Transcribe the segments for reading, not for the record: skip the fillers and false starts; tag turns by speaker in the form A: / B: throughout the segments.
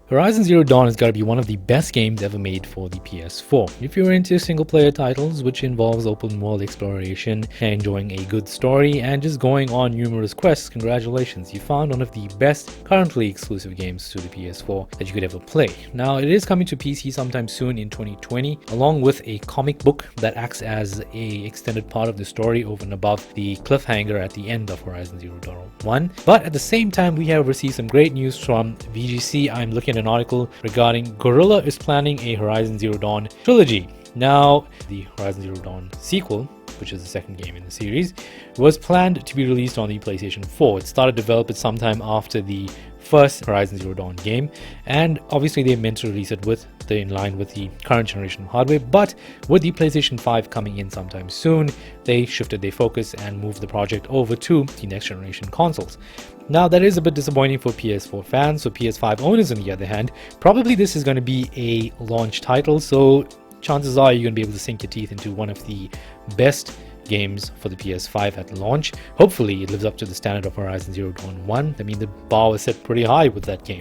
A: Horizon Zero Dawn has got to be one of the best games ever made for the PS4. If you're into single-player titles, which involves open-world exploration, and enjoying a good story, and just going on numerous quests, congratulations, you found one of the best currently exclusive games to the PS4 that you could ever play. Now, it is coming to PC sometime soon in 2020, along with a comic book that acts as a extended part of the story over and above the cliffhanger at the end of Horizon Zero Dawn 1. But at the same time, we have received some great news from VGC. I'm looking at an article regarding Guerrilla is planning a Horizon Zero Dawn trilogy. Now, the Horizon Zero Dawn sequel, which is the second game in the series, was planned to be released on the PlayStation 4. It started development sometime after the first Horizon Zero Dawn game, and obviously they meant to release it in line with the current generation of hardware, but with the PlayStation 5 coming in sometime soon, they shifted their focus and moved the project over to the next generation consoles. Now, that is a bit disappointing for PS4 fans, so PS5 owners on the other hand, probably this is going to be a launch title, so chances are you're going to be able to sink your teeth into one of the best games for the PS5 at launch. Hopefully it lives up to the standard of Horizon Zero Dawn 1. I mean, the bar was set pretty high with that game,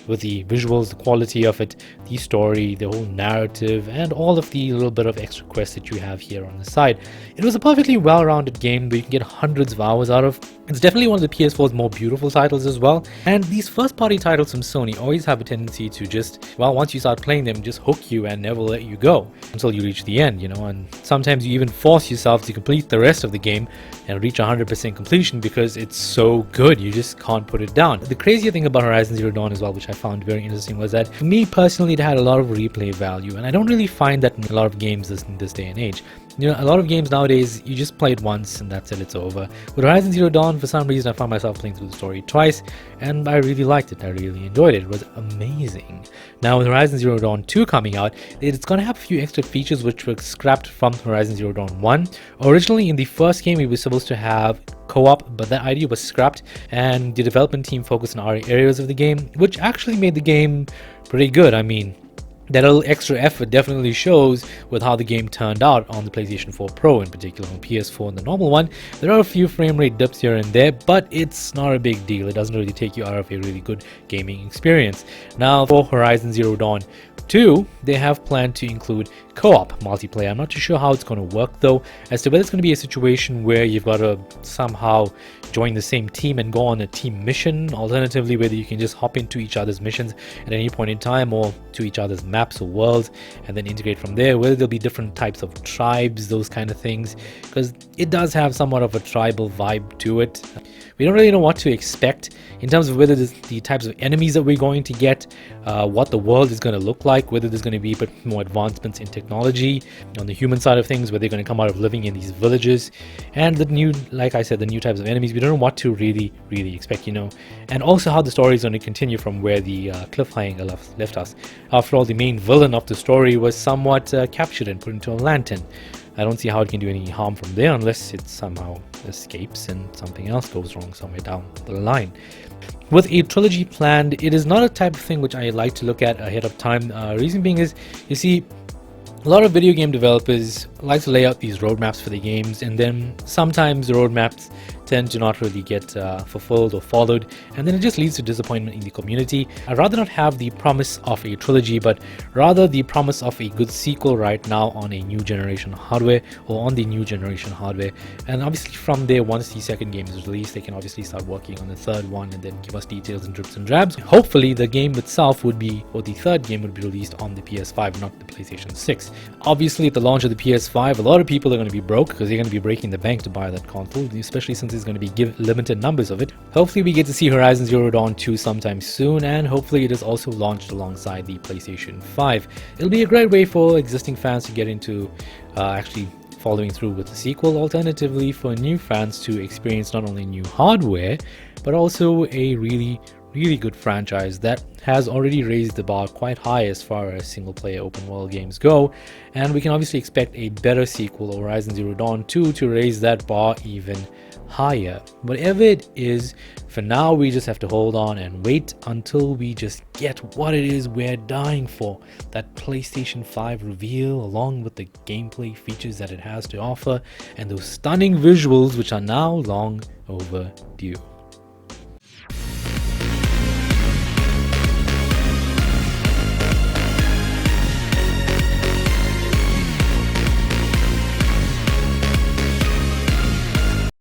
A: with the visuals, the quality of it, the story, the whole narrative, and all of the little bit of extra quests that you have here on the side. It was a perfectly well-rounded game where you can get hundreds of hours out of. It's definitely one of the PS4's more beautiful titles as well, and these first-party titles from Sony always have a tendency to just, well, once you start playing them, just hook you and never let you go until you reach the end, and sometimes you even force yourself to complete the rest of the game and reach 100% completion because it's so good, you just can't put it down. The crazier thing about Horizon Zero Dawn as well, which I found very interesting, was that for me personally it had a lot of replay value, and I don't really find that in a lot of games in this day and age. A lot of games nowadays, you just play it once and that's it, it's over. With Horizon Zero Dawn, for some reason I found myself playing through the story twice, and I really liked it, I really enjoyed it, it was amazing. Now with Horizon Zero Dawn 2 coming out, it's going to have a few extra features which were scrapped from Horizon Zero Dawn 1. Originally in the first game we were supposed to have co-op, but that idea was scrapped and the development team focused on other areas of the game, which actually made the game pretty good. I mean, that little extra effort definitely shows with how the game turned out on the PlayStation 4 Pro, in particular. On PS4 and the normal one, there are a few frame rate dips here and there, but it's not a big deal. It doesn't really take you out of a really good gaming experience. Now for Horizon Zero Dawn 2, they have planned to include co-op multiplayer. I'm not too sure how it's going to work though, as to whether it's going to be a situation where you've got to somehow join the same team and go on a team mission, alternatively whether you can just hop into each other's missions at any point in time or to each other's maps or worlds and then integrate from there, whether there'll be different types of tribes, those kind of things, because it does have somewhat of a tribal vibe to it. We don't really know what to expect in terms of whether the types of enemies that we're going to get, what the world is going to look like, whether there's going to be a bit more advancements in technology on the human side of things, where they're going to come out of living in these villages, and the new, like I said, the new types of enemies. We don't know what to really expect, and also how the story is going to continue from where the cliffhanger left us. After all, the main villain of the story was somewhat captured and put into a lantern. I don't see how it can do any harm from there unless it somehow escapes and something else goes wrong somewhere down the line. With a trilogy planned, it is not a type of thing which I like to look at ahead of time. Reason being is, you see, a lot of video game developers like to lay out these roadmaps for the games, and then sometimes the roadmaps tend to not really get fulfilled or followed, and then it just leads to disappointment in the community. I'd rather not have the promise of a trilogy, but rather the promise of a good sequel right now on a new generation hardware, or on the new generation hardware. And obviously from there, once the second game is released, they can obviously start working on the third one and then give us details and drips and drabs. Hopefully the game itself would be, or the third game would be released on the PS5, not the PlayStation 6. Obviously at the launch of the PS5, a lot of people are going to be broke because they're going to be breaking the bank to buy that console, especially since there's going to be limited numbers of it. Hopefully we get to see Horizon Zero Dawn 2 sometime soon, and hopefully it is also launched alongside the PlayStation 5. It'll be a great way for existing fans to get into actually following through with the sequel, alternatively for new fans to experience not only new hardware, but also a really good franchise that has already raised the bar quite high as far as single player open world games go, and we can obviously expect a better sequel, Horizon Zero Dawn 2, to raise that bar even higher. Whatever it is, for now we just have to hold on and wait until we just get what it is we're dying for, that PlayStation 5 reveal along with the gameplay features that it has to offer and those stunning visuals which are now long overdue.